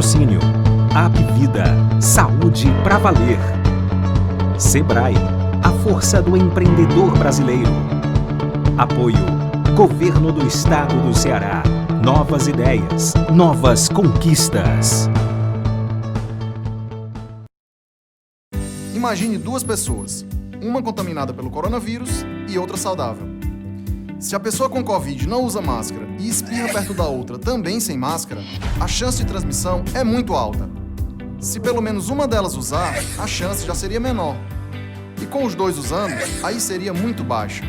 Patrocínio: Apvida, saúde pra valer. Sebrae, a força do empreendedor brasileiro. Apoio: Governo do Estado do Ceará. Novas ideias, novas conquistas. Imagine duas pessoas, uma contaminada pelo coronavírus e outra saudável. Se a pessoa com Covid não usa máscara e espirra perto da outra também sem máscara, a chance de transmissão é muito alta. Se pelo menos uma delas usar, a chance já seria menor. E com os dois usando, aí seria muito baixa.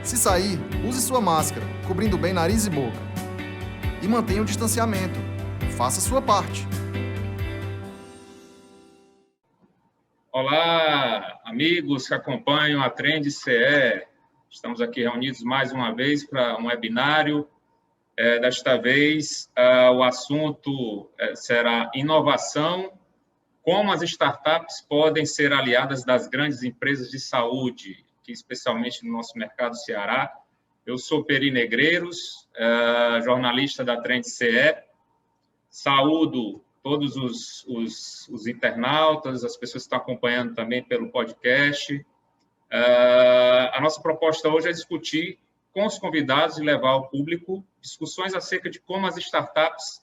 Se sair, use sua máscara, cobrindo bem nariz e boca. E mantenha o distanciamento. Faça a sua parte. Olá, amigos que acompanham a Trend CE. Estamos aqui reunidos mais uma vez para um webinário. Desta vez, o assunto será inovação, como as startups podem ser aliadas das grandes empresas de saúde, aqui especialmente no nosso mercado Ceará. Eu sou Peri Negreiros, jornalista da Trend CE. Saúdo todos os internautas, as pessoas que estão acompanhando também pelo podcast. A nossa proposta hoje é discutir com os convidados e levar ao público discussões acerca de como as startups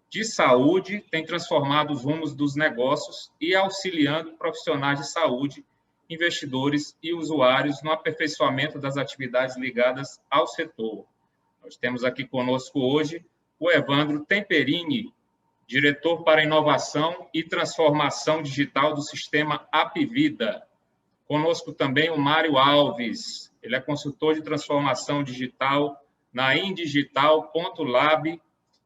de saúde têm transformado os rumos dos negócios e auxiliando profissionais de saúde, investidores e usuários no aperfeiçoamento das atividades ligadas ao setor. Nós temos aqui conosco hoje o Evandro Temperini, diretor para inovação e transformação digital do sistema Apvida. Conosco também o Mário Alves, ele é consultor de transformação digital na indigital.lab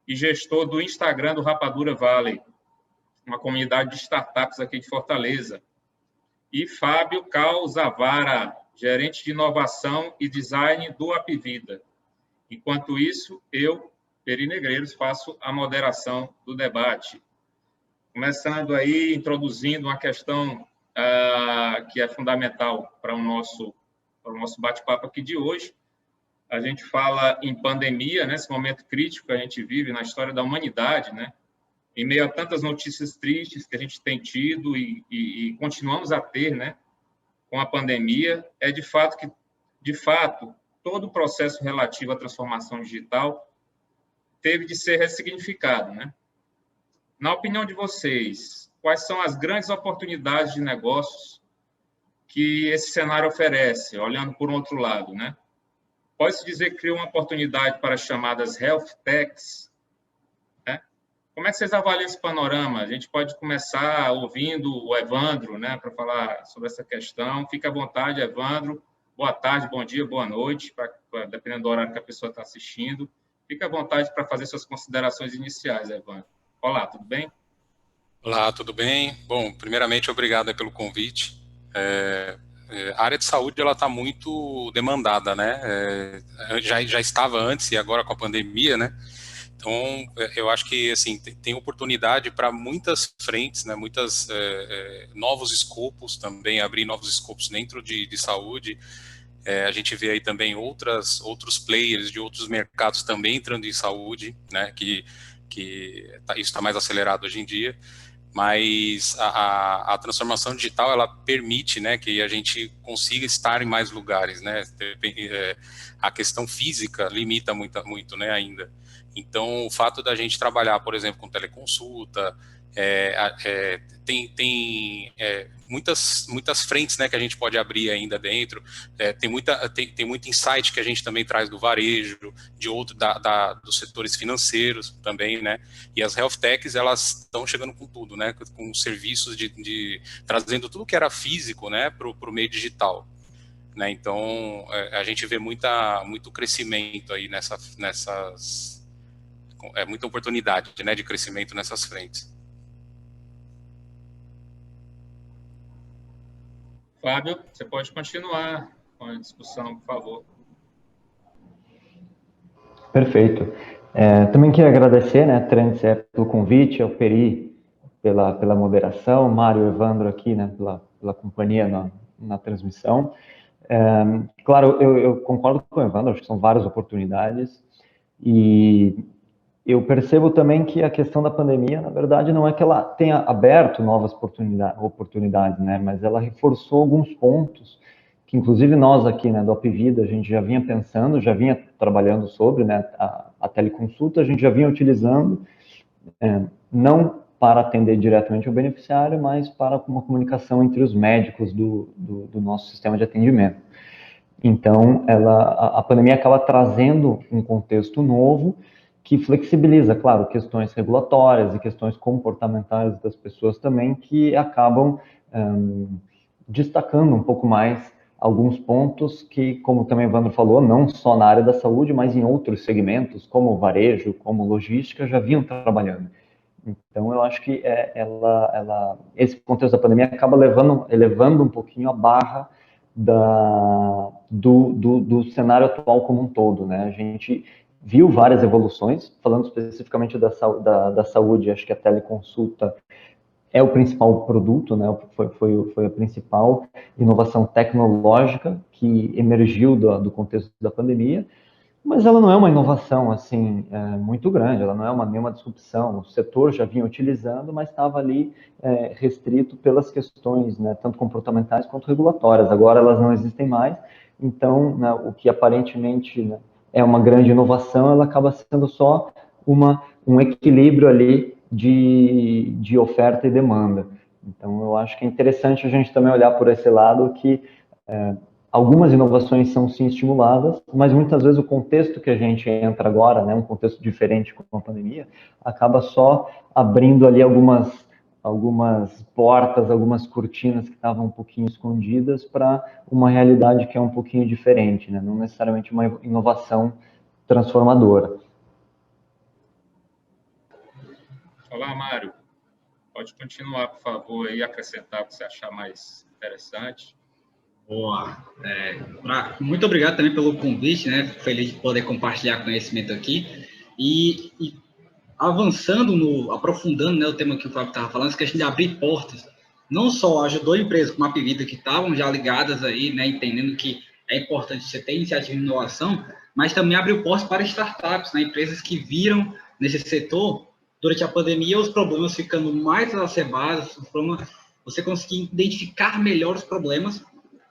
e gestor do Instagram do Rapadura Valley, uma comunidade de startups aqui de Fortaleza. E Fábio Calzavara, gerente de inovação e design do Apvida. Enquanto isso, eu, Peri Negreiros, faço a moderação do debate. Começando aí, introduzindo uma questão que é fundamental para o nosso bate-papo aqui de hoje. A gente fala em pandemia, nesse momento crítico que a gente vive na história da humanidade, né? Em meio a tantas notícias tristes que a gente tem tido e continuamos a ter, né? Com a pandemia, é de fato que, todo o processo relativo à transformação digital teve de ser ressignificado, né? Na opinião de vocês, quais são as grandes oportunidades de negócios que esse cenário oferece, olhando por um outro lado, né? Pode-se dizer que criou uma oportunidade para as chamadas health techs, né? Como é que vocês avaliam esse panorama? A gente pode começar ouvindo o Evandro, né, para falar sobre essa questão. Fique à vontade, Evandro. Boa tarde, bom dia, boa noite, dependendo do horário que a pessoa está assistindo. Fique à vontade para fazer suas considerações iniciais, Evandro. Olá, tudo bem? Olá, tudo bem? Bom, primeiramente, obrigado pelo convite. A área de saúde ela está muito demandada, né? Já estava antes e agora com a pandemia, né? Então, eu acho que assim tem oportunidade para muitas frentes, né? Muitas novos escopos também, abrir novos escopos dentro de saúde. A gente vê aí também outros players de outros mercados também entrando em saúde, né? Que isso está mais acelerado hoje em dia. Mas a transformação digital, ela permite, né, que a gente consiga estar em mais lugares, né? A questão física limita muito, né, ainda. Então, o fato da gente trabalhar, por exemplo, com teleconsulta, tem muitas frentes, né, que a gente pode abrir ainda dentro. Tem muito insight que a gente também traz do varejo, dos setores financeiros também, né? E as health techs, elas estão chegando com tudo, né? Com serviços trazendo tudo que era físico, né, para o meio digital. Né? Então, a gente vê muito crescimento aí muita oportunidade, né, de crescimento nessas frentes. Fábio, você pode continuar com a discussão, por favor. Perfeito. Também queria agradecer, né, Trend CE pelo convite, ao Peri pela moderação, Mário e Evandro aqui, né, pela companhia na transmissão. Claro, eu concordo com o Evandro, acho que são várias oportunidades e eu percebo também que a questão da pandemia, na verdade, não é que ela tenha aberto novas oportunidades, né? Mas ela reforçou alguns pontos que, inclusive, nós aqui, né, do Apvida, a gente já vinha pensando, já vinha trabalhando sobre, né, a teleconsulta, a gente já vinha utilizando, não para atender diretamente o beneficiário, mas para uma comunicação entre os médicos do nosso sistema de atendimento. Então, a pandemia acaba trazendo um contexto novo que flexibiliza, claro, questões regulatórias e questões comportamentais das pessoas também, que acabam destacando um pouco mais alguns pontos que, como também o Evandro falou, não só na área da saúde, mas em outros segmentos, como varejo, como logística, já vinham trabalhando. Então, eu acho que esse contexto da pandemia acaba elevando um pouquinho a barra do cenário atual como um todo, né? A gente viu várias evoluções, falando especificamente da saúde, acho que a teleconsulta é o principal produto, né? Foi a principal inovação tecnológica que emergiu do contexto da pandemia, mas ela não é uma inovação assim muito grande, ela não é nenhuma disrupção. O setor já vinha utilizando, mas estava ali restrito pelas questões, né, tanto comportamentais quanto regulatórias. Agora elas não existem mais, então, né, o que aparentemente, né, é uma grande inovação, ela acaba sendo só um equilíbrio ali de oferta e demanda. Então, eu acho que é interessante a gente também olhar por esse lado que algumas inovações são sim estimuladas, mas muitas vezes o contexto que a gente entra agora, né, um contexto diferente com a pandemia, acaba só abrindo ali algumas portas, algumas cortinas que estavam um pouquinho escondidas para uma realidade que é um pouquinho diferente, né, não necessariamente uma inovação transformadora. Olá, Mário. Pode continuar, por favor, e acrescentar o que você achar mais interessante. Boa. Muito obrigado também pelo convite, né? Fico feliz de poder compartilhar conhecimento aqui. E avançando, aprofundando, né, o tema que o Fábio estava falando, essa questão de abrir portas, não só ajudou empresas como a Apvida, que estavam já ligadas aí, né, entendendo que é importante você ter iniciativa de inovação, mas também abriu portas para startups, né, empresas que viram nesse setor, durante a pandemia, os problemas ficando mais exacerbados, você conseguir identificar melhor os problemas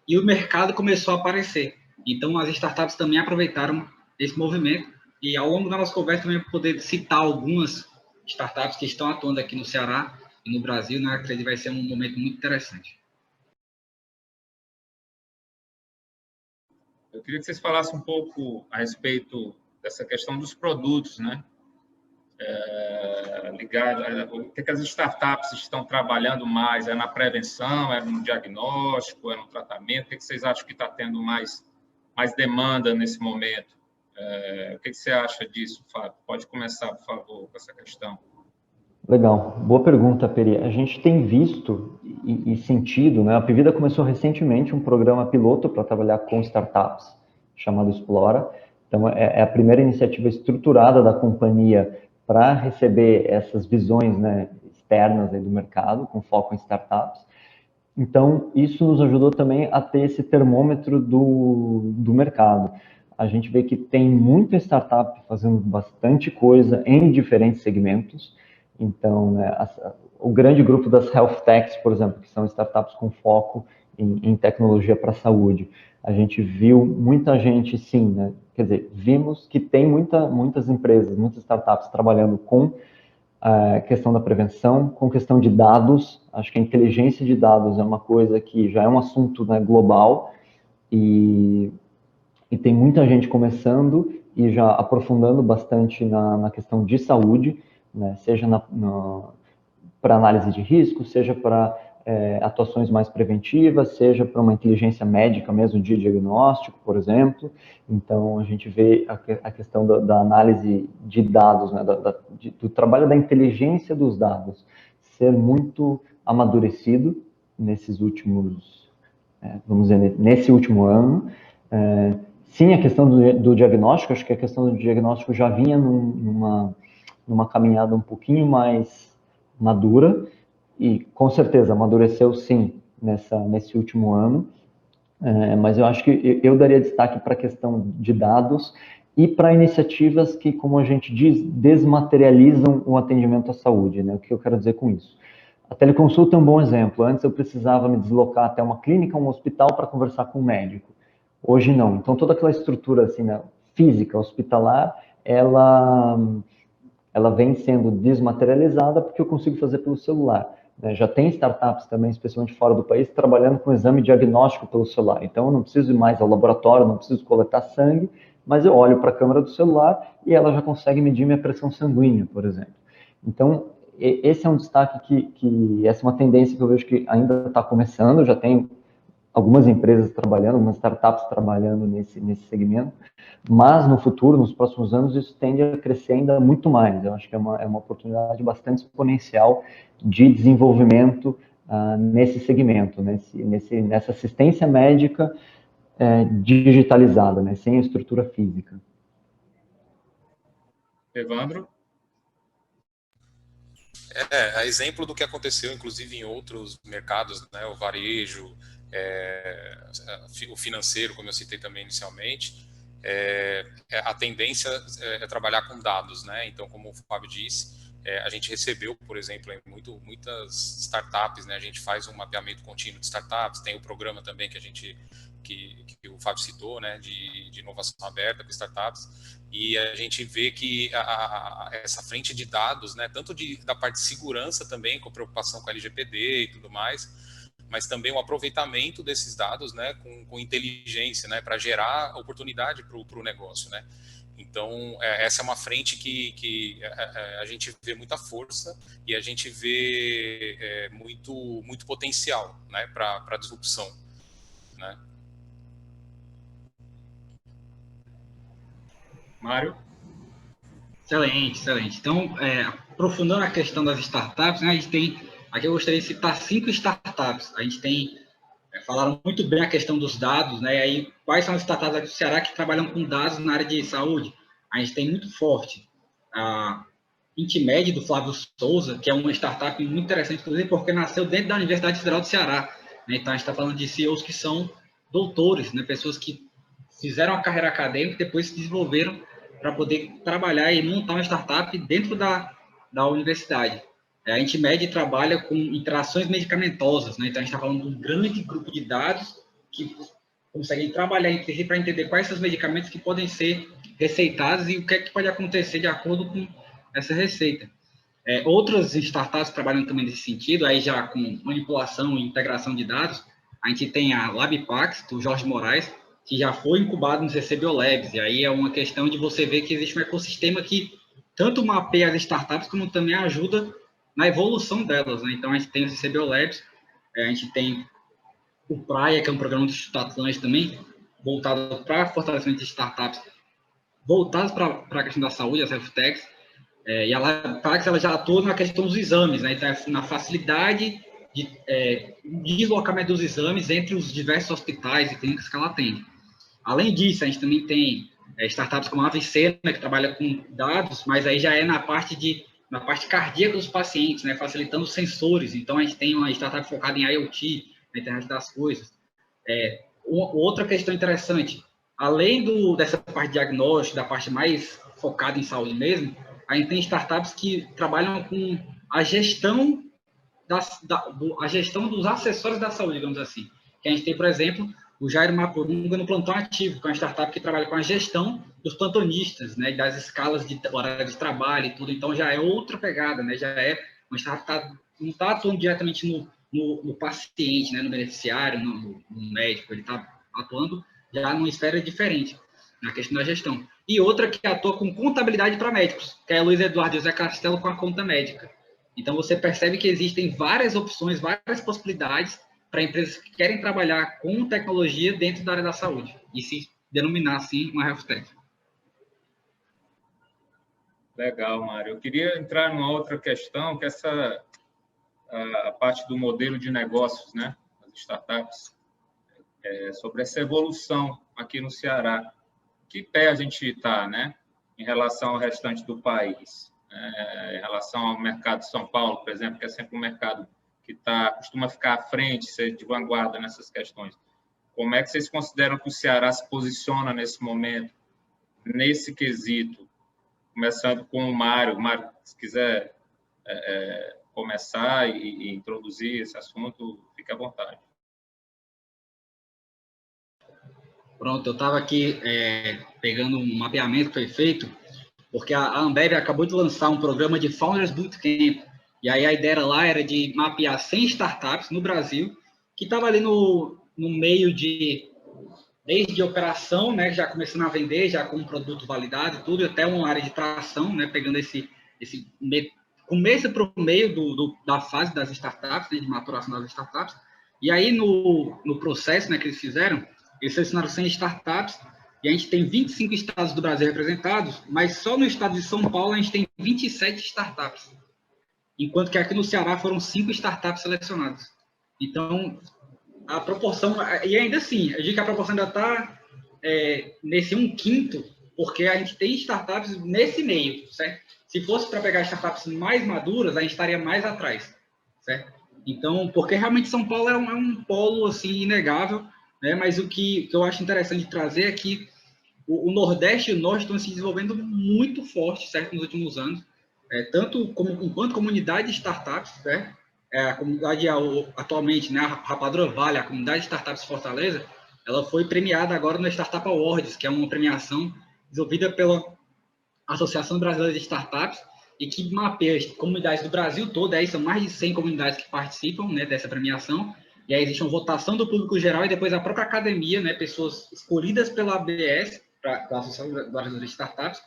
e o mercado começou a aparecer. Então, as startups também aproveitaram esse movimento e, ao longo da nossa conversa, também poder citar algumas startups que estão atuando aqui no Ceará e no Brasil, né? Acredito que vai ser um momento muito interessante. Eu queria que vocês falassem um pouco a respeito dessa questão dos produtos, né? Ligado, o que as startups estão trabalhando mais? É na prevenção, é no diagnóstico, é no tratamento? O que vocês acham que está tendo mais demanda nesse momento? O que você acha disso, Fábio? Pode começar, por favor, com essa questão. Legal, boa pergunta, Peri. A gente tem visto e sentido, né? A Apvida começou recentemente um programa piloto para trabalhar com startups, chamado Explora. Então, é a primeira iniciativa estruturada da companhia para receber essas visões, né, externas aí do mercado, com foco em startups. Então, isso nos ajudou também a ter esse termômetro do mercado. A gente vê que tem muita startup fazendo bastante coisa em diferentes segmentos. Então, né, o grande grupo das health techs, por exemplo, que são startups com foco em tecnologia para a saúde, a gente viu muita gente, sim, né? Quer dizer, vimos que tem muitas empresas, muitas startups trabalhando com a questão da prevenção, com questão de dados. Acho que a inteligência de dados é uma coisa que já é um assunto, né, global e tem muita gente começando e já aprofundando bastante na questão de saúde, né, seja para análise de risco, seja para atuações mais preventivas, seja para uma inteligência médica mesmo de diagnóstico, por exemplo. Então, a gente vê a questão da análise de dados, né, do trabalho da inteligência dos dados ser muito amadurecido nesses últimos, vamos dizer, nesse último ano. Sim, a questão do diagnóstico, acho que a questão do diagnóstico já vinha numa caminhada um pouquinho mais madura, e com certeza amadureceu sim nesse último ano, mas eu acho que eu daria destaque para a questão de dados e para iniciativas que, como a gente diz, desmaterializam o atendimento à saúde, né? O que eu quero dizer com isso? A teleconsulta é um bom exemplo. Antes eu precisava me deslocar até uma clínica, um hospital para conversar com um médico. Hoje não. Então toda aquela estrutura assim, né, física, hospitalar, ela vem sendo desmaterializada porque eu consigo fazer pelo celular. Né? Já tem startups também, especialmente fora do país, trabalhando com exame diagnóstico pelo celular. Então eu não preciso ir mais ao laboratório, não preciso coletar sangue, mas eu olho para a câmera do celular e ela já consegue medir minha pressão sanguínea, por exemplo. Então, esse é um destaque essa é uma tendência que eu vejo que ainda está começando, já tem algumas empresas trabalhando, algumas startups trabalhando nesse segmento, mas no futuro, nos próximos anos, isso tende a crescer ainda muito mais. Eu acho que é uma oportunidade bastante exponencial de desenvolvimento nesse segmento, nessa assistência médica digitalizada, né, sem a estrutura física. Evandro? A exemplo do que aconteceu, inclusive, em outros mercados, né, o varejo, o financeiro, como eu citei também inicialmente, a tendência é trabalhar com dados, né? Então, como o Fábio disse, a gente recebeu, por exemplo, muitas startups, né? A gente faz um mapeamento contínuo de startups, tem o programa também que o Fábio citou, né? De inovação aberta para startups, e a gente vê que essa frente de dados, né? Tanto da parte de segurança também, com preocupação com a LGPD e tudo mais, mas também o aproveitamento desses dados, né, com inteligência, né, para gerar oportunidade para o negócio, né. Então, essa é uma frente que a gente vê muita força e a gente vê muito potencial, né, para disrupção, né. Mário? Excelente, excelente. Então, aprofundando a questão das startups, né, a gente tem, aqui eu gostaria de citar 5 startups. A gente tem, falaram muito bem a questão dos dados, né, e aí quais são as startups aqui do Ceará que trabalham com dados na área de saúde? A gente tem muito forte a Intimed, do Flávio Souza, que é uma startup muito interessante, inclusive porque nasceu dentro da Universidade Federal do Ceará, né, então a gente está falando de CEOs que são doutores, né, pessoas que fizeram a carreira acadêmica e depois se desenvolveram para poder trabalhar e montar uma startup dentro da universidade. A Intimed trabalha com interações medicamentosas, né? Então a gente está falando de um grande grupo de dados que conseguem trabalhar entre si para entender quais são os medicamentos que podem ser receitados e o que é que pode acontecer de acordo com essa receita. Outras startups trabalham também nesse sentido, aí já com manipulação e integração de dados. A gente tem a LabPax, do Jorge Moraes, que já foi incubado no CC Biolabs, e aí é uma questão de você ver que existe um ecossistema que tanto mapeia as startups, como também ajuda na evolução delas, né? Então, a gente tem o CC Biolabs, a gente tem o Praia, que é um programa do Instituto Atlântico também, voltado para fortalecimento de startups, voltados para a questão da saúde, as health techs, e a LabPax, ela já atua na questão dos exames, né? Então, na facilidade de deslocamento dos exames entre os diversos hospitais e clínicas que ela atende. Além disso, a gente também tem startups como a AVC, né, que trabalha com dados, mas aí já é na parte cardíaca dos pacientes, né, facilitando os sensores. Então, a gente tem uma startup focada em IoT, na internet das coisas. Outra questão interessante, além dessa parte de diagnóstico, da parte mais focada em saúde mesmo, a gente tem startups que trabalham com a gestão a gestão dos acessórios da saúde, digamos assim. Que a gente tem, por exemplo, o Jairo Mapurunga no Plantão Ativo, que é uma startup que trabalha com a gestão dos plantonistas, né, das escalas de horário de trabalho e tudo. Então, já é outra pegada, né, já é uma startup que não está atuando diretamente no paciente, né, no beneficiário, no médico, ele está atuando já numa esfera diferente, na questão da gestão. E outra que atua com contabilidade para médicos, que é a Luiz Eduardo José Castelo com a conta médica. Então, você percebe que existem várias opções, várias possibilidades para empresas que querem trabalhar com tecnologia dentro da área da saúde e se denominar, assim, uma health tech. Legal, Mário. Eu queria entrar numa outra questão, que é a parte do modelo de negócios, né, das startups, sobre essa evolução aqui no Ceará. Que pé a gente está, né, em relação ao restante do país? Em relação ao mercado de São Paulo, por exemplo, que é sempre um mercado que costuma ficar à frente, ser de vanguarda nessas questões. Como é que vocês consideram que o Ceará se posiciona nesse momento nesse quesito, começando com o Mário. Mário, se quiser começar e introduzir esse assunto, fique à vontade. Pronto, eu estava aqui pegando um mapeamento que foi feito, porque a Ambev acabou de lançar um programa de Founders Bootcamp, e aí a ideia lá era de mapear 100 startups no Brasil, que estavam ali no meio desde operação, né, já começando a vender, já com um produto validado e tudo, até uma área de tração, né, pegando esse começo para o meio da fase das startups, né, de maturação das startups. E aí, no processo, né, que eles fizeram, eles selecionaram 100 startups, e a gente tem 25 estados do Brasil representados, mas só no estado de São Paulo a gente tem 27 startups, enquanto que aqui no Ceará foram 5 startups selecionadas. Então, a proporção, e ainda assim, eu digo que a proporção ainda está nesse 1/5, porque a gente tem startups nesse meio, certo? Se fosse para pegar startups mais maduras, a gente estaria mais atrás, certo? Então, porque realmente São Paulo é um polo, assim, inegável, né? Mas o que eu acho interessante de trazer é que o Nordeste e o Norte estão se desenvolvendo muito forte, certo? Nos últimos anos, tanto enquanto comunidade de startups, certo? A comunidade atualmente, né, a Rapadura Vale, a comunidade de startups de Fortaleza, ela foi premiada agora no Startup Awards, que é uma premiação desenvolvida pela Associação Brasileira de Startups e que mapeia as comunidades do Brasil todo. Aí são mais de 100 comunidades que participam, né, dessa premiação, e aí existe uma votação do público geral e depois a própria academia, né, pessoas escolhidas pela ABS, pela Associação Brasileira de Startups,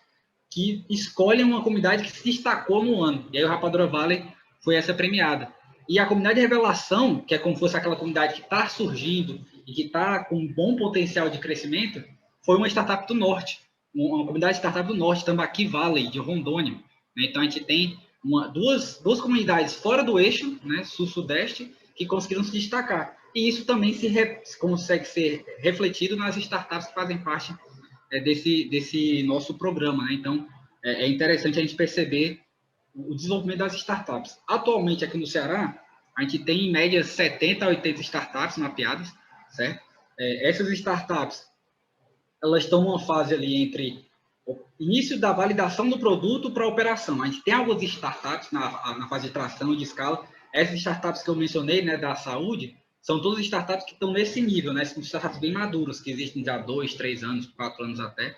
que escolhem uma comunidade que se destacou no ano. E aí o Rapadura Valley foi essa premiada. E a comunidade de revelação, que é como se fosse aquela comunidade que está surgindo e que está com um bom potencial de crescimento, foi uma startup do Norte, uma comunidade de startup do Norte, Tambaqui Valley, de Rondônia. Então, a gente tem duas comunidades fora do eixo, né, sul-sudeste, que conseguiram se destacar. E isso também consegue ser refletido nas startups que fazem parte desse nosso programa. Né? Então, é interessante a gente perceber o desenvolvimento das startups. Atualmente, aqui no Ceará, a gente tem, em média, 70 a 80 startups mapeadas, certo? Essas startups, elas estão numa fase ali entre o início da validação do produto para a operação. A gente tem algumas startups na fase de tração, de escala. Essas startups que eu mencionei, né, da saúde, são todas startups que estão nesse nível, né? São startups bem maduras, que existem já há 2, 3 anos, 4 anos até,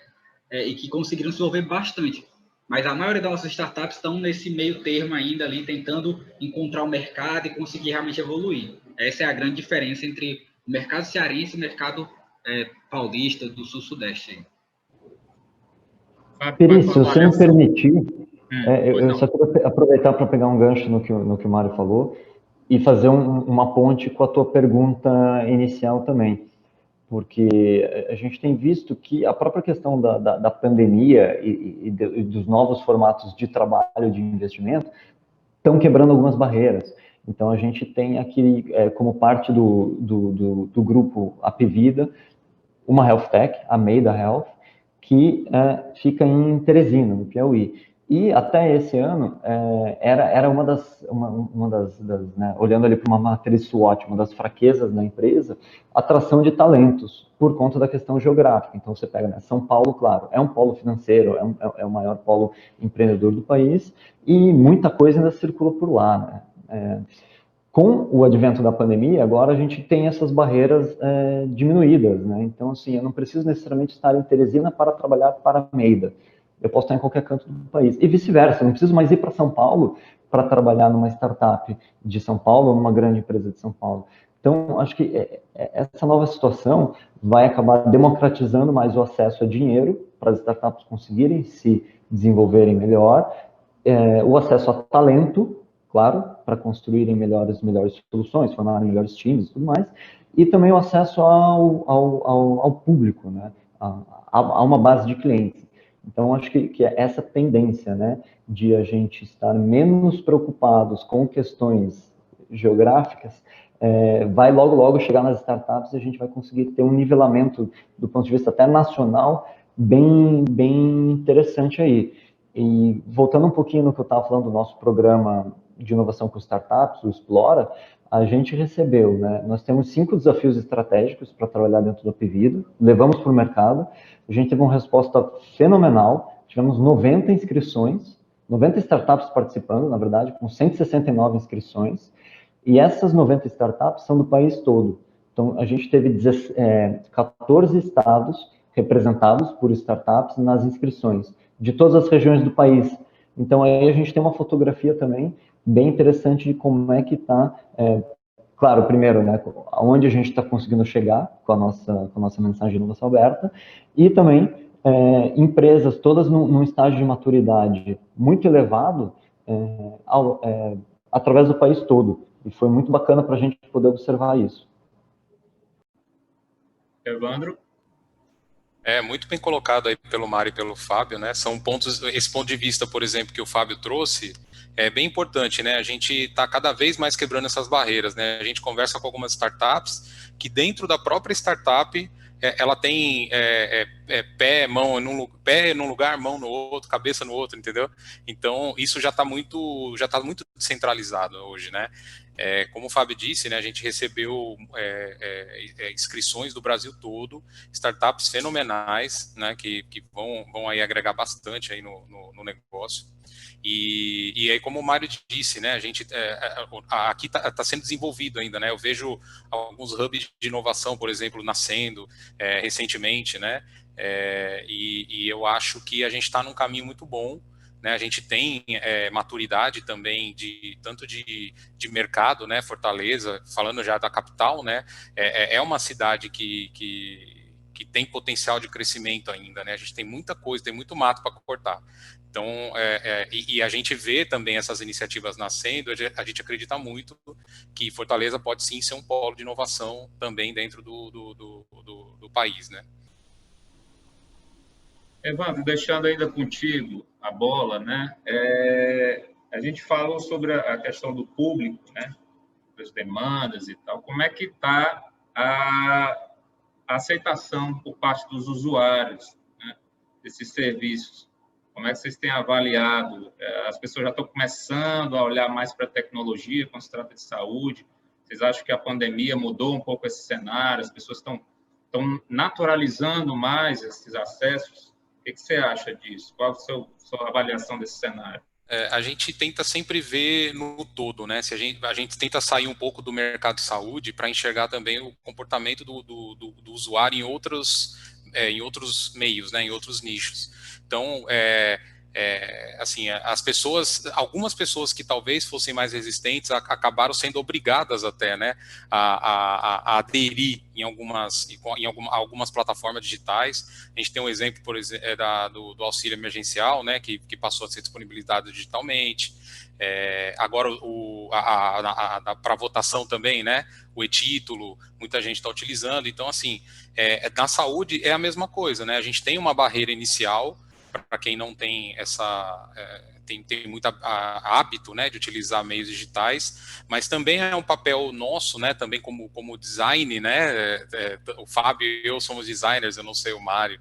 e que conseguiram se desenvolver bastante. Mas a maioria das nossas startups estão nesse meio termo ainda ali, tentando encontrar o mercado e conseguir realmente evoluir. Essa é a grande diferença entre o mercado cearense e o mercado paulista do sul-sudeste. Peri, se você me permitir, eu só quero aproveitar para pegar um gancho no que o Mário falou e fazer uma ponte com a tua pergunta inicial também. Porque a gente tem visto que a própria questão da pandemia e dos novos formatos de trabalho, de investimento, estão quebrando algumas barreiras. Então, a gente tem aqui, como parte do grupo Apivida, uma health tech, a Meida Health, que fica em Teresina, no Piauí. E até esse ano era uma das né, olhando ali para uma matriz SWOT, uma das fraquezas da empresa, atração de talentos por conta da questão geográfica. Então você pega, né, São Paulo, claro, é um polo financeiro, é o maior polo empreendedor do país e muita coisa ainda circula por lá, né? Com o advento da pandemia, agora a gente tem essas barreiras diminuídas, né? Então, assim, eu não preciso necessariamente estar em Teresina para trabalhar para a Meida. Eu posso estar em qualquer canto do país. E vice-versa, eu não preciso mais ir para São Paulo para trabalhar numa startup de São Paulo ou numa grande empresa de São Paulo. Então, acho que essa nova situação vai acabar democratizando mais o acesso a dinheiro para as startups conseguirem se desenvolverem melhor, o acesso a talento, claro, para construírem melhores soluções, formarem melhores times e tudo mais, e também o acesso ao público, né, a uma base de clientes. Então, acho que essa tendência, né, de a gente estar menos preocupados com questões geográficas, vai logo chegar nas startups e a gente vai conseguir ter um nivelamento do ponto de vista até nacional bem interessante aí. E voltando um pouquinho no que eu estava falando do nosso programa de inovação com startups, o Explora, a gente recebeu, né? Nós temos 5 desafios estratégicos para trabalhar dentro do Apvida, levamos para o mercado, a gente teve uma resposta fenomenal, tivemos 90 inscrições, 90 startups participando, na verdade, com 169 inscrições, e essas 90 startups são do país todo. Então, a gente teve 14 estados representados por startups nas inscrições, de todas as regiões do país. Então, aí a gente tem uma fotografia também bem interessante de como é que está, claro, primeiro, né, aonde a gente está conseguindo chegar com a nossa mensagem de inovação aberta, e também empresas todas num estágio de maturidade muito elevado através do país todo. E foi muito bacana para a gente poder observar isso. Evandro? Muito bem colocado aí pelo Mário e pelo Fábio, né? São pontos, esse ponto de vista, por exemplo, que o Fábio trouxe, é bem importante, né? A gente está cada vez mais quebrando essas barreiras, né? A gente conversa com algumas startups que dentro da própria startup ela tem pé num lugar, mão no outro, cabeça no outro, entendeu? Então isso já está muito descentralizado hoje, né? Como o Fábio disse, né, a gente recebeu inscrições do Brasil todo, startups fenomenais, né, que vão aí agregar bastante aí no negócio. E aí, como o Mário disse, né, a gente aqui está sendo desenvolvido ainda, né? Eu vejo alguns hubs de inovação, por exemplo, nascendo recentemente, né? E eu acho que a gente está num caminho muito bom. Né, a gente tem maturidade também tanto de mercado, né, Fortaleza, falando já da capital, né, é uma cidade que tem potencial de crescimento ainda, né, a gente tem muita coisa, tem muito mato para cortar. Então, e a gente vê também essas iniciativas nascendo, a gente acredita muito que Fortaleza pode sim ser um polo de inovação também dentro do país, né. Evandro, deixando ainda contigo a bola, né? A gente falou sobre a questão do público, né? Das demandas e tal. Como é que está a aceitação por parte dos usuários, né, desses serviços? Como é que vocês têm avaliado? As pessoas já estão começando a olhar mais para a tecnologia quando se trata de saúde. Vocês acham que a pandemia mudou um pouco esse cenário? As pessoas estão naturalizando mais esses acessos? O que você acha disso? Qual a sua avaliação desse cenário? A gente tenta sempre ver no todo, né? Se a gente tenta sair um pouco do mercado de saúde para enxergar também o comportamento do usuário em outros meios, né? Em outros nichos. Então, assim, algumas pessoas que talvez fossem mais resistentes acabaram sendo obrigadas até, né, a aderir em algumas plataformas digitais. A gente tem um exemplo, por exemplo, do auxílio emergencial, né, que passou a ser disponibilizado digitalmente. Agora, para votação também, né, o e-título, muita gente está utilizando. Então, assim, na saúde é a mesma coisa, né? A gente tem uma barreira inicial para quem não tem tem muito hábito, né, de utilizar meios digitais, mas também é um papel nosso, né, também como design, né, o Fábio e eu somos designers, eu não sei o Mário,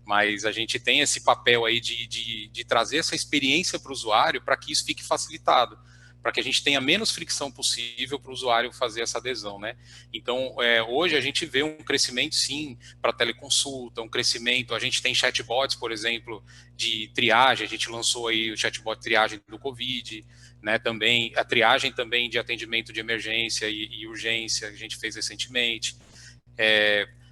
mas a gente tem esse papel aí de trazer essa experiência para o usuário para que isso fique facilitado, para que a gente tenha menos fricção possível para o usuário fazer essa adesão, né? Então, hoje a gente vê um crescimento, sim, para teleconsulta, um crescimento, a gente tem chatbots, por exemplo, de triagem, a gente lançou aí o chatbot triagem do Covid, né? Também, a triagem também de atendimento de emergência e urgência, a gente fez recentemente.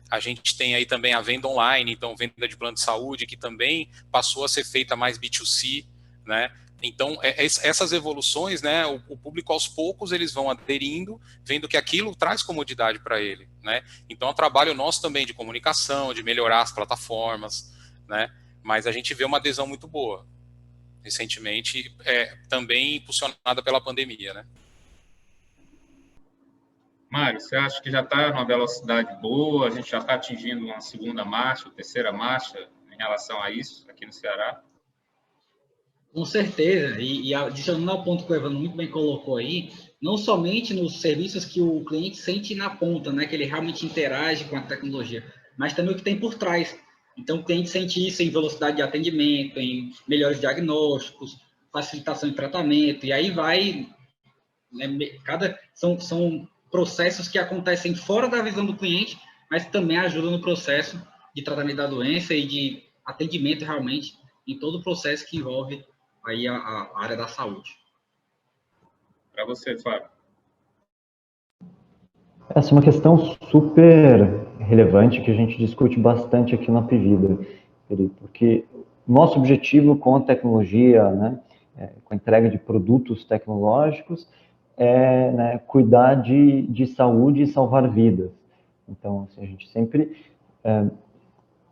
A gente tem aí também a venda online, então venda de plano de saúde, que também passou a ser feita mais B2C, né? Então, essas evoluções, né, o público aos poucos eles vão aderindo, vendo que aquilo traz comodidade para ele, né? Então, é um trabalho nosso também de comunicação, de melhorar as plataformas, né? Mas a gente vê uma adesão muito boa, recentemente, também impulsionada pela pandemia, né? Mário, você acha que já está numa velocidade boa, a gente já está atingindo uma segunda marcha, terceira marcha em relação a isso aqui no Ceará? Com certeza, e adicionando ao ponto que o Evandro muito bem colocou aí, não somente nos serviços que o cliente sente na ponta, né, que ele realmente interage com a tecnologia, mas também o que tem por trás. Então, o cliente sente isso em velocidade de atendimento, em melhores diagnósticos, facilitação de tratamento, e aí vai né, são processos que acontecem fora da visão do cliente, mas também ajudam no processo de tratamento da doença e de atendimento realmente em todo o processo que envolve aí a área da saúde. Para você, Fábio. Essa é uma questão super relevante que a gente discute bastante aqui na Apvida, porque nosso objetivo com a tecnologia, né, com a entrega de produtos tecnológicos, é, né, cuidar de saúde e salvar vidas. Então, assim, a gente sempre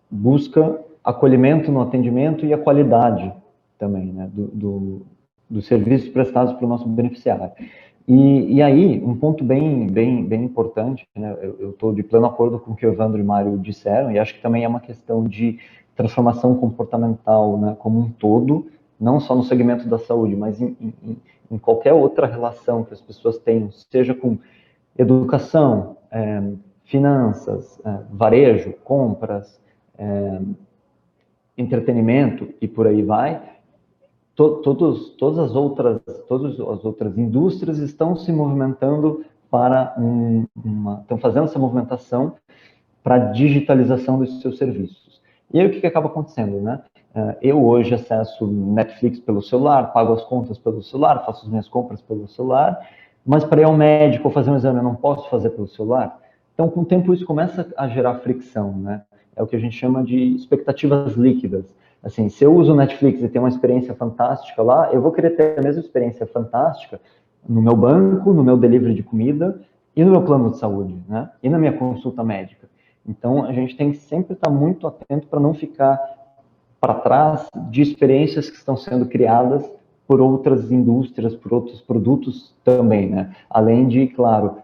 busca acolhimento no atendimento e a qualidade também, né, dos serviços prestados para o nosso beneficiário. E aí, um ponto bem importante, né, eu estou de pleno acordo com o que o Evandro e o Mário disseram, e acho que também é uma questão de transformação comportamental, né, como um todo, não só no segmento da saúde, mas em qualquer outra relação que as pessoas tenham, seja com educação, finanças, varejo, compras, entretenimento e por aí vai. Todas as outras indústrias estão se movimentando para estão fazendo essa movimentação para a digitalização dos seus serviços. E aí o que acaba acontecendo, né? Eu hoje acesso Netflix pelo celular, pago as contas pelo celular, faço as minhas compras pelo celular, mas para ir ao médico ou fazer um exame eu não posso fazer pelo celular. Então, com o tempo, isso começa a gerar fricção, né? É o que a gente chama de expectativas líquidas. Assim, se eu uso o Netflix e tenho uma experiência fantástica lá, eu vou querer ter a mesma experiência fantástica no meu banco, no meu delivery de comida e no meu plano de saúde, né? E na minha consulta médica. Então, a gente tem que sempre estar muito atento para não ficar para trás de experiências que estão sendo criadas por outras indústrias, por outros produtos também, né? Além de, claro,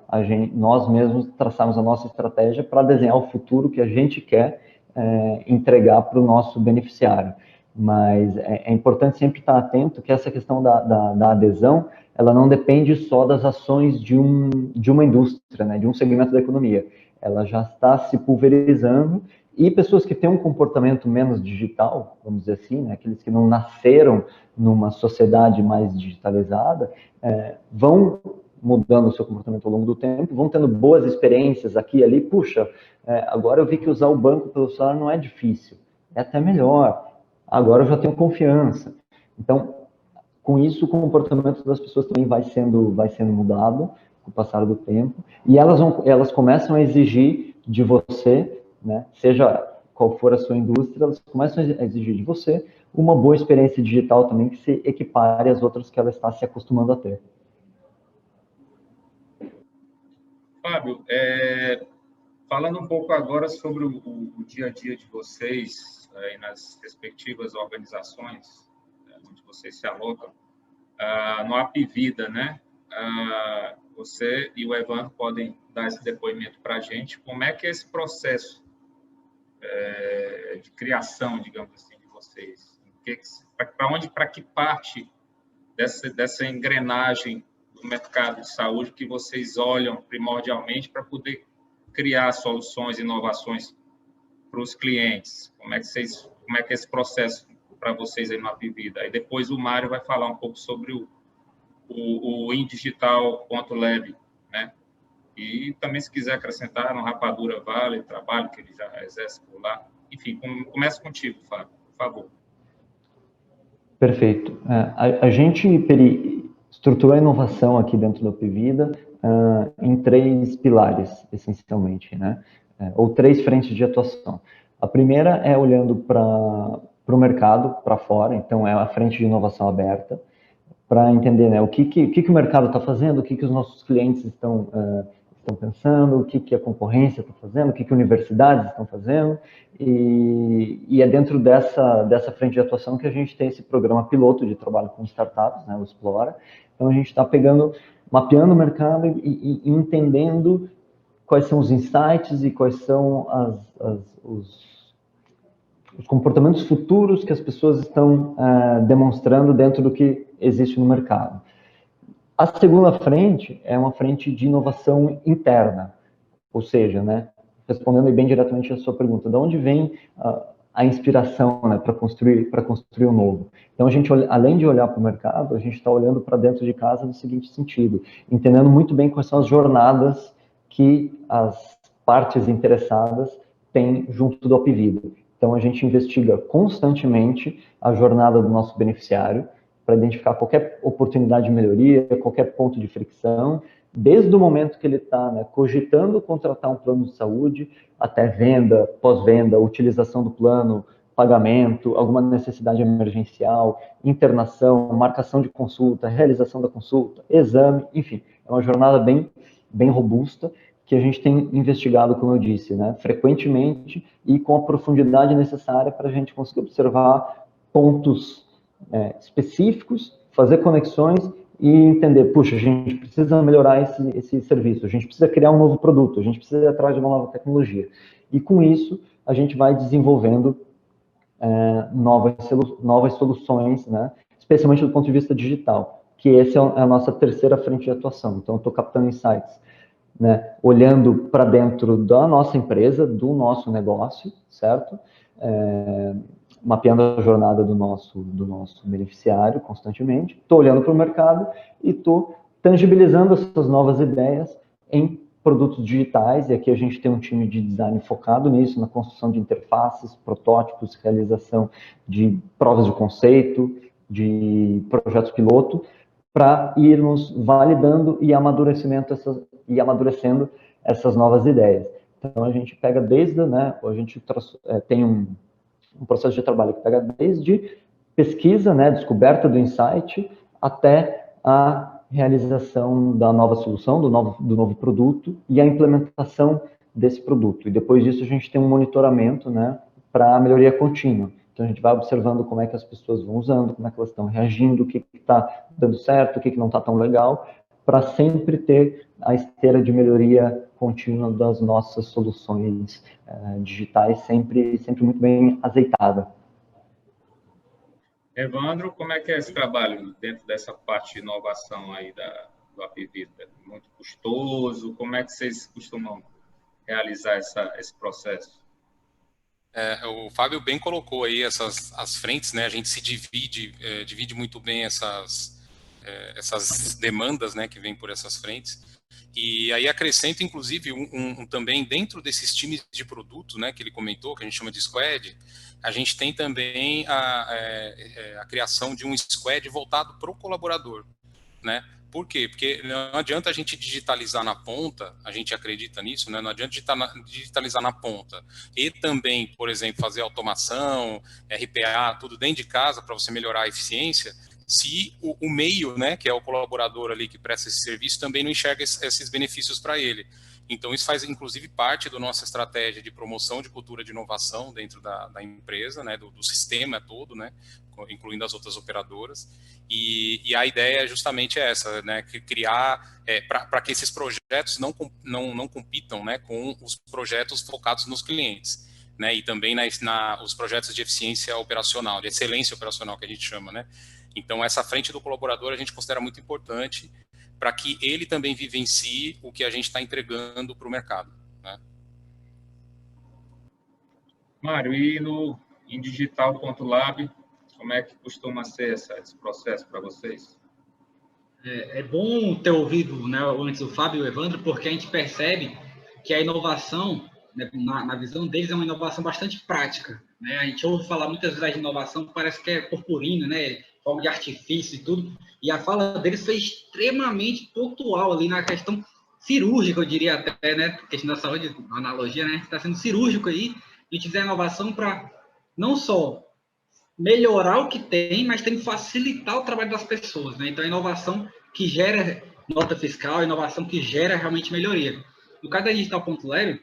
nós mesmos traçarmos a nossa estratégia para desenhar o futuro que a gente quer entregar para o nosso beneficiário. Mas é importante sempre estar atento que essa questão da adesão, ela não depende só das ações de uma indústria, né, de um segmento da economia. Ela já está se pulverizando e pessoas que têm um comportamento menos digital, vamos dizer assim, né, aqueles que não nasceram numa sociedade mais digitalizada, vão mudando o seu comportamento ao longo do tempo, vão tendo boas experiências aqui e ali. Puxa, agora eu vi que usar o banco pelo celular não é difícil, é até melhor. Agora eu já tenho confiança. Então, com isso, o comportamento das pessoas também vai sendo mudado com o passar do tempo, e elas começam a exigir de você, né, seja qual for a sua indústria, elas começam a exigir de você uma boa experiência digital também que se equipare às outras que ela está se acostumando a ter. Fábio, falando um pouco agora sobre o dia a dia de vocês aí nas respectivas organizações onde vocês se alocam, no Apvida, né? Você e o Evandro podem dar esse depoimento para a gente. Como é que é esse processo de criação, digamos assim, de vocês? Para que parte dessa engrenagem do mercado de saúde que vocês olham primordialmente para poder criar soluções, inovações para os clientes? Como é que é esse processo para vocês aí no Apvida? Aí depois o Mário vai falar um pouco sobre o indigital.lab, né? E também, se quiser acrescentar no Rapadura Vale, trabalho que ele já exerce por lá. Enfim, começa contigo, Fábio, por favor. Perfeito. A gente, Peri, estruturou a inovação aqui dentro da Apvida em 3 pilares, essencialmente, né? Ou 3 frentes de atuação. A primeira é olhando para o mercado, para fora, então é a frente de inovação aberta, para entender, né, o que o mercado está fazendo, o que os nossos clientes estão pensando, o que a concorrência está fazendo, o que universidades estão fazendo, e é dentro dessa frente de atuação que a gente tem esse programa piloto de trabalho com startups, né, o Explora. Então, a gente está mapeando o mercado e entendendo quais são os insights e quais são os comportamentos futuros que as pessoas estão demonstrando dentro do que existe no mercado. A segunda frente é uma frente de inovação interna, ou seja, né, respondendo bem diretamente a sua pergunta, de onde vem a inspiração, né, para construir o novo. Então, a gente, além de olhar para o mercado, a gente está olhando para dentro de casa no seguinte sentido, entendendo muito bem quais são as jornadas que as partes interessadas têm junto do Apvida. Então, a gente investiga constantemente a jornada do nosso beneficiário para identificar qualquer oportunidade de melhoria, qualquer ponto de fricção, desde o momento que ele está, né, cogitando contratar um plano de saúde, até venda, pós-venda, utilização do plano, pagamento, alguma necessidade emergencial, internação, marcação de consulta, realização da consulta, exame, enfim, é uma jornada bem robusta que a gente tem investigado, como eu disse, né, frequentemente e com a profundidade necessária para a gente conseguir observar pontos específicos, fazer conexões e entender, puxa, a gente precisa melhorar esse serviço, a gente precisa criar um novo produto, a gente precisa ir atrás de uma nova tecnologia. E com isso, a gente vai desenvolvendo novas soluções, né? Especialmente do ponto de vista digital, que essa é a nossa terceira frente de atuação. Então, eu estou captando insights, né? Olhando para dentro da nossa empresa, do nosso negócio, certo? Mapeando a jornada do nosso beneficiário constantemente, estou olhando para o mercado e estou tangibilizando essas novas ideias em produtos digitais, e aqui a gente tem um time de design focado nisso, na construção de interfaces, protótipos, realização de provas de conceito, de projetos piloto, para irmos validando e amadurecendo essas novas ideias. Então, a gente pega desde, né, a gente tem um processo de trabalho que pega desde pesquisa, né, descoberta do insight, até a realização da nova solução, do novo produto e a implementação desse produto. E depois disso a gente tem um monitoramento, né, para a melhoria contínua. Então a gente vai observando como é que as pessoas vão usando, como é que elas estão reagindo, o que está dando certo, o que não está tão legal, para sempre ter a esteira de melhoria contínua das nossas soluções digitais, sempre muito bem azeitada. Evandro, como é que é esse trabalho dentro dessa parte de inovação aí do Apvida? Muito custoso? Como é que vocês costumam realizar esse processo? O Fábio bem colocou aí as frentes, né? A gente se divide muito bem essas demandas, né, que vêm por essas frentes. E aí acrescento, inclusive, também dentro desses times de produto, né, que ele comentou, que a gente chama de squad, a gente tem também a criação de um squad voltado para o colaborador, né? Por quê? Porque não adianta a gente digitalizar na ponta, a gente acredita nisso, né? Não adianta digitalizar na ponta e também, por exemplo, fazer automação, RPA, tudo dentro de casa para você melhorar a eficiência, se o meio, né, que é o colaborador ali que presta esse serviço, também não enxerga esses benefícios para ele. Então, isso faz, inclusive, parte da nossa estratégia de promoção de cultura de inovação dentro da empresa, né, do sistema todo, né, incluindo as outras operadoras. E a ideia é justamente essa, né, criar, para que esses projetos não compitam, né, com os projetos focados nos clientes, né, e também os projetos de eficiência operacional, de excelência operacional, que a gente chama, né. Então, essa frente do colaborador a gente considera muito importante para que ele também vivencie o que a gente está entregando para o mercado, né? Mário, e em digital.lab, como é que costuma ser esse processo para vocês? É bom ter ouvido, né, antes o Fábio e o Evandro, porque a gente percebe que a inovação, né, na visão deles, é uma inovação bastante prática, né? A gente ouve falar muitas vezes de inovação, parece que é purpurina, né, fogo de artifício e tudo, e a fala deles foi extremamente pontual ali na questão cirúrgica, eu diria até, né, questão da saúde, analogia, né, está sendo cirúrgico aí, a gente fizer inovação para não só melhorar o que tem, mas tem que facilitar o trabalho das pessoas, né? Então, a inovação que gera nota fiscal, a inovação que gera realmente melhoria. No caso da Digital.lab,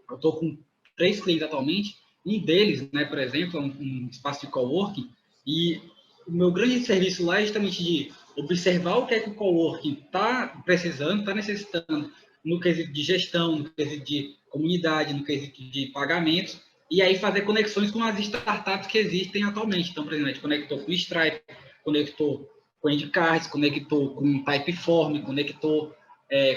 eu estou com 3 clientes atualmente, um deles, né, por exemplo, é um espaço de coworking, e o meu grande serviço lá é justamente de observar o que é que o coworking está precisando, está necessitando, no quesito de gestão, no quesito de comunidade, no quesito de pagamentos, e aí fazer conexões com as startups que existem atualmente. Então, por exemplo, a gente conectou com o Stripe, conectou com o Endcards, conectou com o Typeform, conectou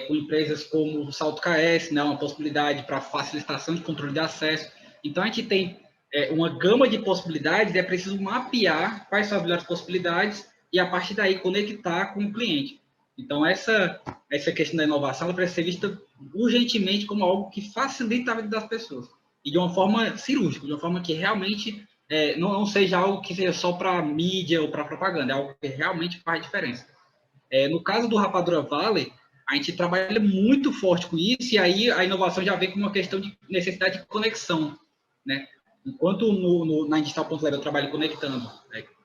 com empresas como o Salto KS, né, uma possibilidade para facilitação de controle de acesso. Então, a gente tem uma gama de possibilidades, é preciso mapear quais são as melhores possibilidades e, a partir daí, conectar com o cliente. Então, essa questão da inovação ela precisa ser vista urgentemente como algo que facilita a vida das pessoas. E de uma forma cirúrgica, de uma forma que realmente não seja algo que seja só para mídia ou para propaganda, é algo que realmente faz diferença. No caso do Rapadura Valley, a gente trabalha muito forte com isso, e aí a inovação já vem com uma questão de necessidade de conexão, né? Enquanto na Digital.0 eu trabalho conectando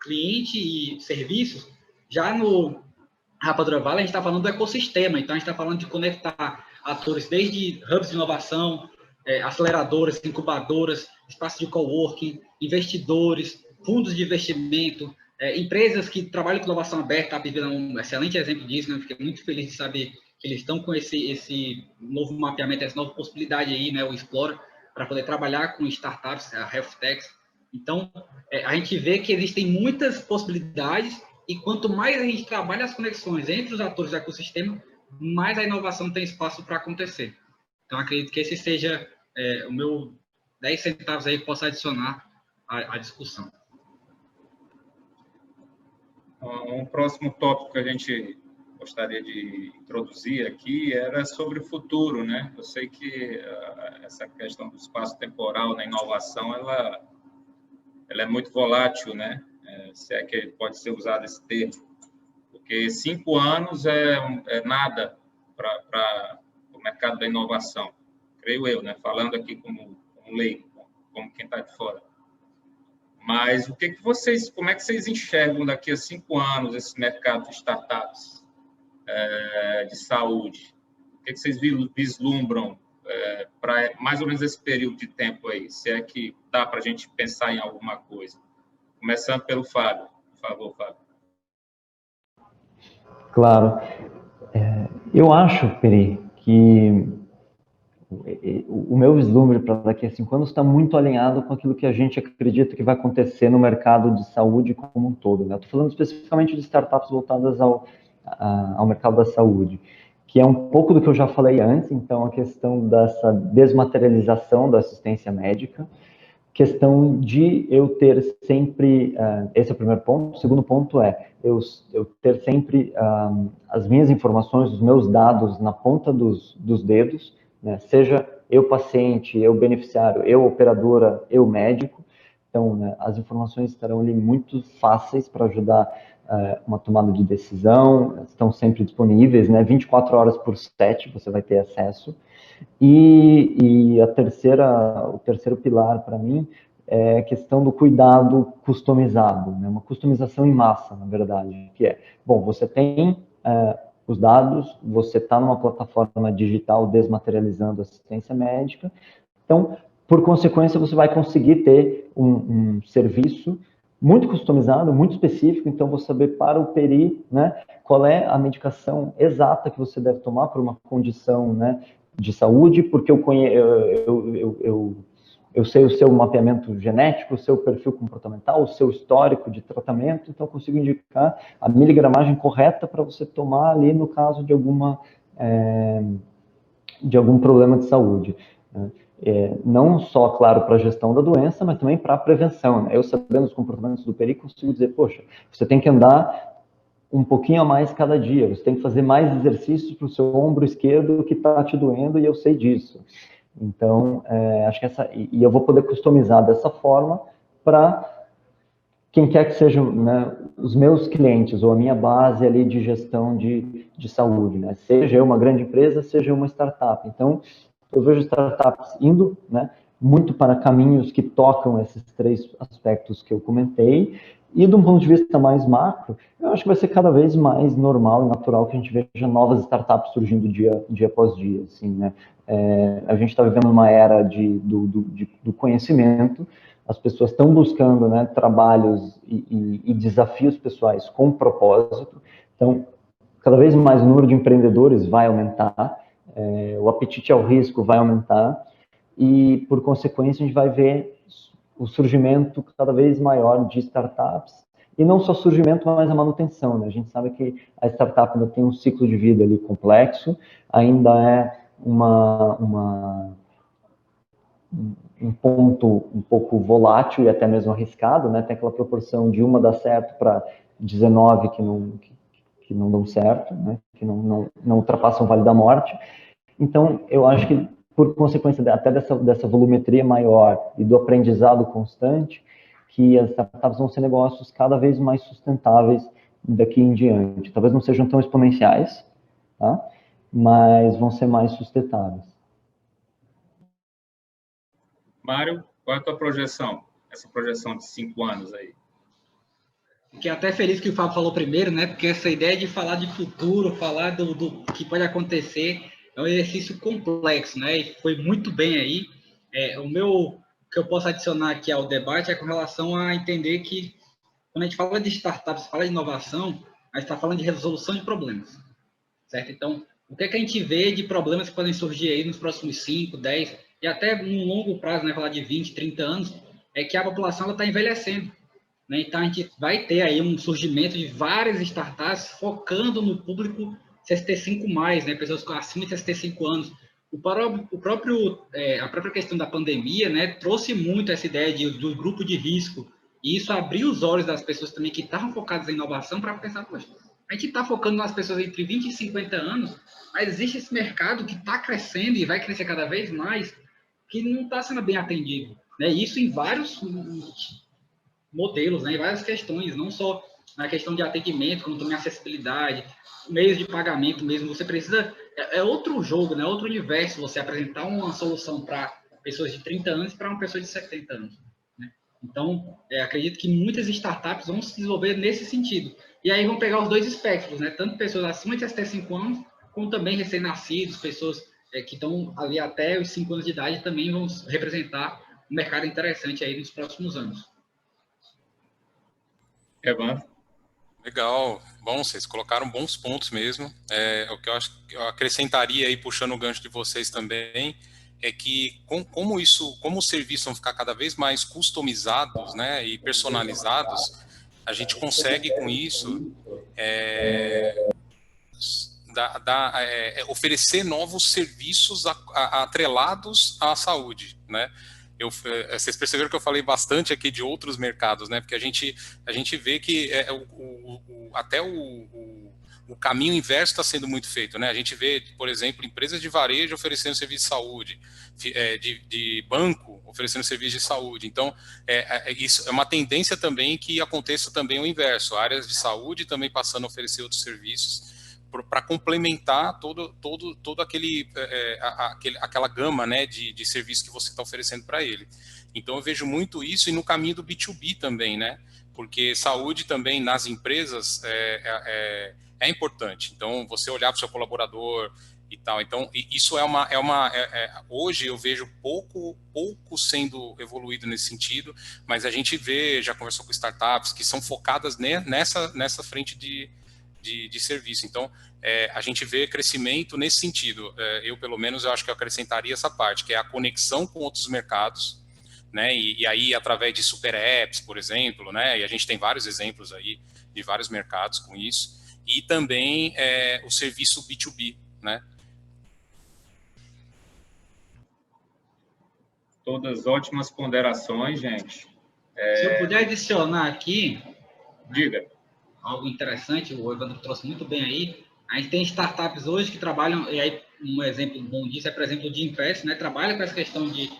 cliente e serviços, já no Rapadura Valley a gente está falando do ecossistema, então a gente está falando de conectar atores desde hubs de inovação, aceleradoras, incubadoras, espaços de coworking, investidores, fundos de investimento, empresas que trabalham com inovação aberta. A Apivida é um excelente exemplo disso, né? Fiquei muito feliz de saber que eles estão com esse novo mapeamento, essa nova possibilidade aí, né, o Explora, para poder trabalhar com startups, a Health Techs. Então, a gente vê que existem muitas possibilidades, e quanto mais a gente trabalha as conexões entre os atores do ecossistema, mais a inovação tem espaço para acontecer. Então, acredito que esse seja o meu 10 centavos aí que possa adicionar à discussão. Um próximo tópico que a gente gostaria de introduzir aqui era sobre o futuro, né? Eu sei que essa questão do espaço temporal na inovação, ela é muito volátil, né? Se é que pode ser usado esse termo, porque 5 anos é nada para o mercado da inovação, creio eu, né? Falando aqui como leigo, como quem está de fora. Mas como é que vocês enxergam daqui a 5 anos esse mercado de startups de saúde? O que vocês vislumbram para mais ou menos esse período de tempo aí? Se é que dá para a gente pensar em alguma coisa. Começando pelo Fábio. Por favor, Fábio. Claro. Eu acho, Peri, que o meu vislumbre para daqui a 5 anos está muito alinhado com aquilo que a gente acredita que vai acontecer no mercado de saúde como um todo, né? Estou falando especificamente de startups voltadas ao mercado da saúde, que é um pouco do que eu já falei antes. Então, a questão dessa desmaterialização da assistência médica, questão de eu ter sempre, esse é o primeiro ponto. O segundo ponto é eu ter sempre as minhas informações, os meus dados na ponta dos dedos, né? Seja eu paciente, eu beneficiário, eu operadora, eu médico. Então, né, as informações estarão ali muito fáceis para ajudar uma tomada de decisão, estão sempre disponíveis, né? 24 horas por 7 você vai ter acesso. E o terceiro pilar para mim é a questão do cuidado customizado, né? Uma customização em massa, na verdade, que bom, você tem os dados, você está numa plataforma digital desmaterializando assistência médica, então, por consequência, você vai conseguir ter um serviço muito customizado, muito específico. Então, vou saber para o Peri, né, qual é a medicação exata que você deve tomar para uma condição, né, de saúde, porque eu sei o seu mapeamento genético, o seu perfil comportamental, o seu histórico de tratamento, então eu consigo indicar a miligramagem correta para você tomar ali no caso de algum problema de saúde, né? Não só, claro, para a gestão da doença, mas também para a prevenção, né? Eu, sabendo os comportamentos do Peri, consigo dizer, poxa, você tem que andar um pouquinho a mais cada dia, você tem que fazer mais exercícios para o seu ombro esquerdo que está te doendo, e eu sei disso. Então, acho que e eu vou poder customizar dessa forma para quem quer que sejam, né, os meus clientes ou a minha base ali de gestão de saúde, né? Seja eu uma grande empresa, seja uma startup. Então, eu vejo startups indo, né, muito para caminhos que tocam esses 3 aspectos que eu comentei. E, de um ponto de vista mais macro, eu acho que vai ser cada vez mais normal e natural que a gente veja novas startups surgindo dia após dia, assim, né? A gente está vivendo uma era do conhecimento. As pessoas estão buscando, né, trabalhos e desafios pessoais com propósito. Então, cada vez mais o número de empreendedores vai aumentar, o apetite ao risco vai aumentar, e, por consequência, a gente vai ver o surgimento cada vez maior de startups, e não só surgimento, mas a manutenção, né? A gente sabe que a startup ainda tem um ciclo de vida ali complexo, ainda é um ponto um pouco volátil e até mesmo arriscado, né? Tem aquela proporção de uma dá certo para 19 que não dão certo, né? Que não ultrapassam o Vale da Morte. Então, eu acho que, por consequência até dessa volumetria maior e do aprendizado constante, que as startups vão ser negócios cada vez mais sustentáveis daqui em diante. Talvez não sejam tão exponenciais, tá? Mas vão ser mais sustentáveis. Mário, qual é a tua projeção? Essa projeção de 5 anos aí. Fiquei até feliz que o Fábio falou primeiro, né? Porque essa ideia de falar de futuro, falar do que pode acontecer, é um exercício complexo, né? E foi muito bem aí. O que eu posso adicionar aqui ao debate é com relação a entender que, quando a gente fala de startups, fala de inovação, a gente está falando de resolução de problemas, certo? Então, o que é que a gente vê de problemas que podem surgir aí nos próximos 5, 10 e até num longo prazo, né? Falar de 20, 30 anos, é que a população está envelhecendo. Então, a gente vai ter aí um surgimento de várias startups focando no público 65+, né? Pessoas acima de 65 anos. A própria questão da pandemia, né, trouxe muito essa ideia do grupo de risco, e isso abriu os olhos das pessoas também que estavam focadas em inovação para pensar, poxa, a gente está focando nas pessoas entre 20 e 50 anos, mas existe esse mercado que está crescendo e vai crescer cada vez mais, que não está sendo bem atendido. Né? Isso em vários modelos, né, em várias questões, não só na questão de atendimento, como também acessibilidade, meios de pagamento mesmo. Você precisa, é outro jogo, né, outro universo, você apresentar uma solução para pessoas de 30 anos e para uma pessoa de 70 anos. Né? Então, acredito que muitas startups vão se desenvolver nesse sentido. E aí vão pegar os dois espectros, né, tanto pessoas acima de 65 anos, como também recém-nascidos, pessoas que estão ali até os 5 anos de idade, também vão representar um mercado interessante aí nos próximos anos. Evandro? Legal. Bom, vocês colocaram bons pontos mesmo. O que eu acho que eu acrescentaria aí, puxando o gancho de vocês também, é que como os serviços vão ficar cada vez mais customizados, né, e personalizados, a gente consegue com isso oferecer novos serviços atrelados à saúde, né? Vocês perceberam que eu falei bastante aqui de outros mercados, né? Porque a gente vê que até o caminho inverso está sendo muito feito, né? A gente vê, por exemplo, empresas de varejo oferecendo serviço de saúde, de banco oferecendo serviço de saúde. Então, isso é uma tendência também que aconteça também o inverso. Áreas de saúde também passando a oferecer outros serviços para complementar todo aquela gama, né, de serviços que você está oferecendo para ele. Então eu vejo muito isso, e no caminho do B2B também, né, porque saúde também nas empresas é importante. Então você olhar para o seu colaborador e tal. Então isso hoje eu vejo pouco sendo evoluído nesse sentido, mas a gente já conversou com startups que são focadas nessa frente de serviço. Então, a gente vê crescimento nesse sentido. Eu, pelo menos, eu acho que eu acrescentaria essa parte, que é a conexão com outros mercados, né? E aí, através de super apps, por exemplo, né? E a gente tem vários exemplos aí de vários mercados com isso. E também o serviço B2B, né? Todas ótimas ponderações, gente. Se eu puder adicionar aqui... Diga. Algo interessante, o Evandro trouxe muito bem aí. A gente tem startups hoje que trabalham, e aí um exemplo bom disso é, por exemplo, o Gympass, né? Trabalha com essa questão de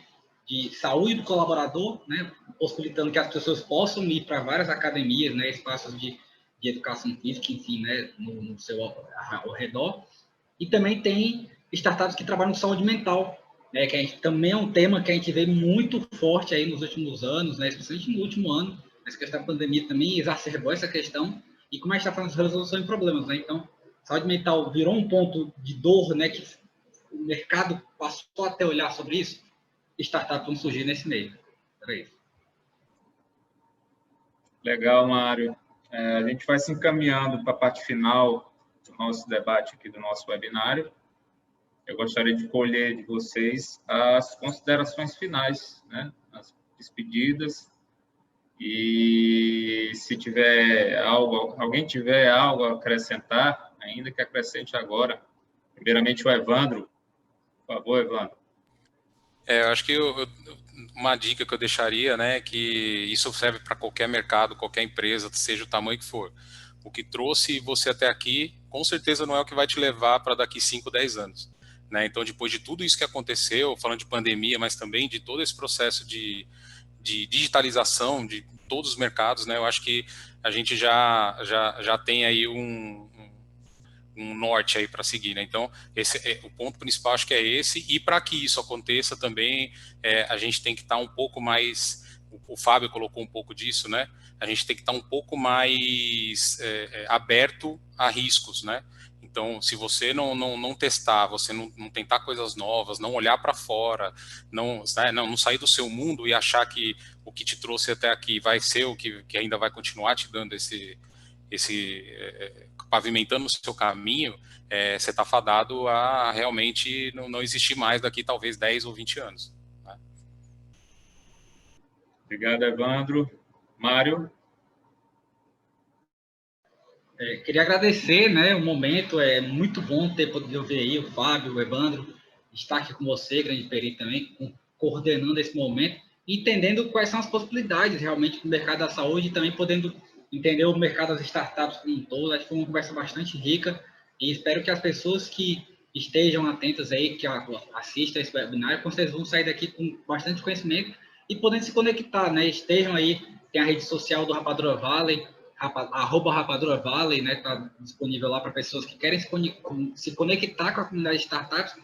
saúde do colaborador, né? Possibilitando que as pessoas possam ir para várias academias, né? Espaços de educação física, enfim, né? No seu ao redor. E também tem startups que trabalham com saúde mental, né? Que também é um tema que a gente vê muito forte aí nos últimos anos, né? Especialmente no último ano. Essa questão da pandemia também exacerbou essa questão. E como a gente está falando de resolução de problemas, né? Então, saúde mental virou um ponto de dor, né? Que o mercado passou a ter olhar sobre isso. Startups vão surgir nesse meio. Era isso. Legal, Mário. A gente vai se encaminhando para a parte final do nosso debate aqui, do nosso webinário. Eu gostaria de colher de vocês as considerações finais, né? As despedidas. E se alguém tiver algo a acrescentar, ainda que acrescente agora. Primeiramente o Evandro. Por favor, Evandro. Eu acho que uma dica que eu deixaria, né, que isso serve para qualquer mercado, qualquer empresa, seja o tamanho que for. O que trouxe você até aqui, com certeza não é o que vai te levar para daqui 5, 10 anos. Né? Então, depois de tudo isso que aconteceu, falando de pandemia, mas também de todo esse processo de digitalização de todos os mercados, né, eu acho que a gente já tem aí um norte aí para seguir, né? Então, o ponto principal acho que é esse, e para que isso aconteça também, a gente tem que estar um pouco mais, o Fábio colocou um pouco disso, né? A gente tem que estar um pouco mais aberto a riscos, né? Então, se você não testar, você não tentar coisas novas, não olhar para fora, não sair do seu mundo e achar que o que te trouxe até aqui vai ser o que ainda vai continuar te dando pavimentando o seu caminho, você está fadado a realmente não existir mais daqui talvez 10 ou 20 anos. Né? Obrigado, Evandro. Mário? Queria agradecer, né, o momento, é muito bom ter podido ouvir aí o Fábio, o Evandro, estar aqui com você, grande Peri também, coordenando esse momento, entendendo quais são as possibilidades realmente do mercado da saúde e também podendo entender o mercado das startups como um todo. Acho que foi uma conversa bastante rica e espero que as pessoas que estejam atentas aí, que assistam esse webinar, com certeza vão sair daqui com bastante conhecimento e podendo se conectar, né? Estejam aí, tem a rede social do Rapadura Valley, @Rapadura Valley, né? Está disponível lá para pessoas que querem se conectar com a comunidade de startups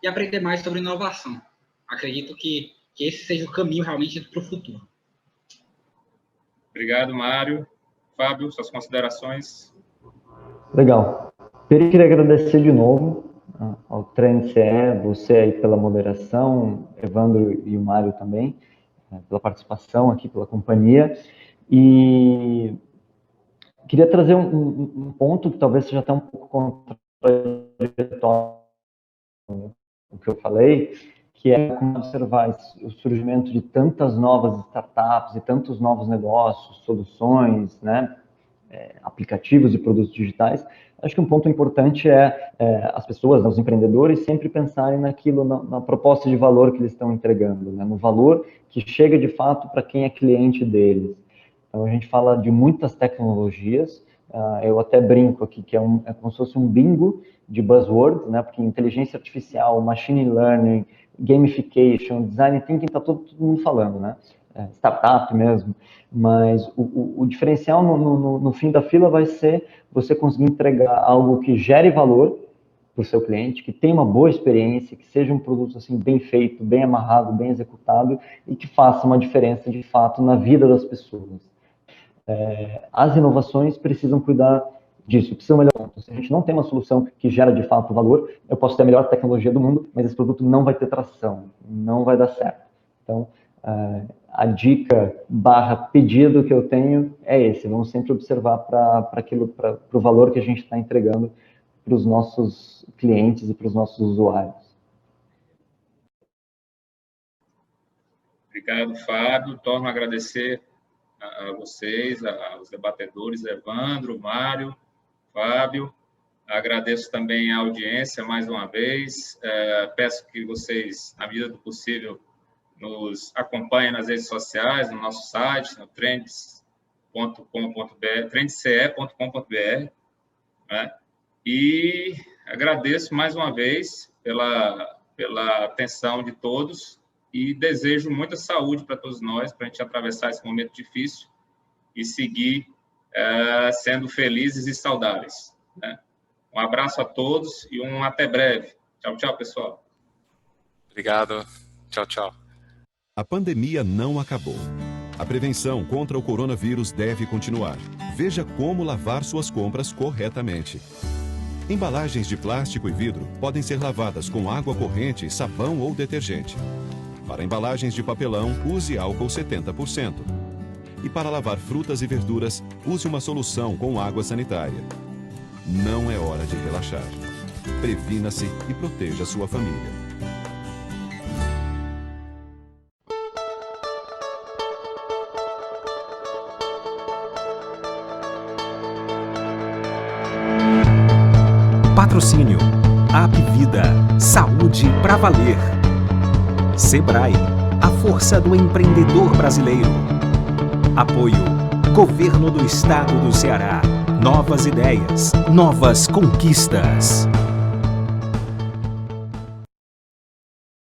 e aprender mais sobre inovação. Acredito que esse seja o caminho realmente para o futuro. Obrigado, Mário. Fábio, suas considerações? Legal. Eu queria agradecer de novo ao TrendCE, você aí pela moderação, Evandro e o Mário também, pela participação aqui, pela companhia. E queria trazer um ponto que talvez seja até um pouco contraditório o que eu falei, que é como observar o surgimento de tantas novas startups e tantos novos negócios, soluções, né, aplicativos e produtos digitais. Acho que um ponto importante é as pessoas, os empreendedores, sempre pensarem naquilo, na proposta de valor que eles estão entregando, né, no valor que chega de fato para quem é cliente deles. Então, a gente fala de muitas tecnologias, eu até brinco aqui que é como se fosse um bingo de buzzwords, né, porque inteligência artificial, machine learning, gamification, design thinking, está todo mundo falando, né? Startup mesmo, mas o diferencial no fim da fila vai ser você conseguir entregar algo que gere valor para o seu cliente, que tenha uma boa experiência, que seja um produto assim bem feito, bem amarrado, bem executado e que faça uma diferença de fato na vida das pessoas. As inovações precisam cuidar disso, precisam melhorar. Se a gente não tem uma solução que gera de fato valor, eu posso ter a melhor tecnologia do mundo, mas esse produto não vai ter tração, não vai dar certo. Então, a dica / pedido que eu tenho é esse: vamos sempre observar para o valor que a gente está entregando para os nossos clientes e para os nossos usuários. Obrigado, Fábio. Torno a agradecer a vocês, aos debatedores, Evandro, Mário, Fábio. Agradeço também a audiência mais uma vez. Peço que vocês, na medida do possível, nos acompanhem nas redes sociais, no nosso site, no trendce.com.br, né? E agradeço mais uma vez pela atenção de todos e desejo muita saúde para todos nós, para a gente atravessar esse momento difícil e seguir sendo felizes e saudáveis, né? Um abraço a todos e um até breve. Tchau, tchau, pessoal. Obrigado. Tchau, tchau. A pandemia não acabou. A prevenção contra o coronavírus deve continuar. Veja como lavar suas compras corretamente. Embalagens de plástico e vidro podem ser lavadas com água corrente, sabão ou detergente. Para embalagens de papelão, use álcool 70%. E para lavar frutas e verduras, use uma solução com água sanitária. Não é hora de relaxar. Previna-se e proteja sua família. Patrocínio. App Vida. Saúde pra valer. Sebrae, a força do empreendedor brasileiro. Apoio Governo do Estado do Ceará. Novas ideias, novas conquistas.